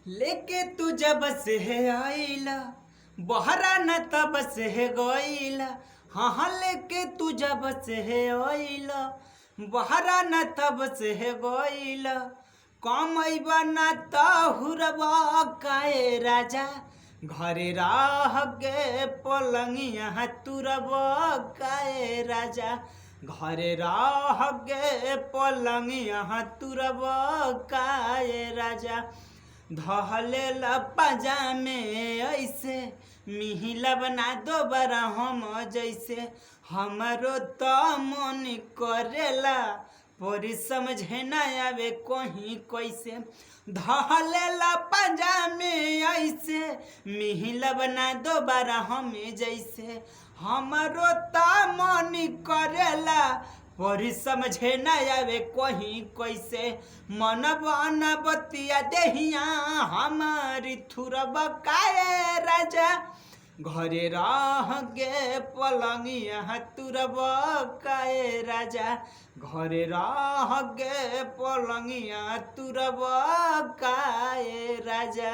लेके तू जब से है आइला बहरा न तब से है गइला। हाँ लेके तू जब से है आइला बहरा न तब से है गइला। कमैबा न तहुरबा काए राजा घरे राह गे पलंगिया तुरबा काए राजा घरे राह गे पलंगिया तुरबा काए राजा। धहले पजामे ऐसे मिहिला बना दो बरा हम जैसे हमरो तो मन करेला परी समझे न आवे कहीं कैसे। धहले पजामे ऐसे मिहिला बना दो बरा हमें जैसे हमरो तो मन करेला परी समझे न आवे कहीं कैसे। मन बन बतिया देहिया हमारी थुरब काए राजा घरे रह गे पलंगिया तुरब काए राजा घरे रह गे पलंगिया तुरब काए राजा।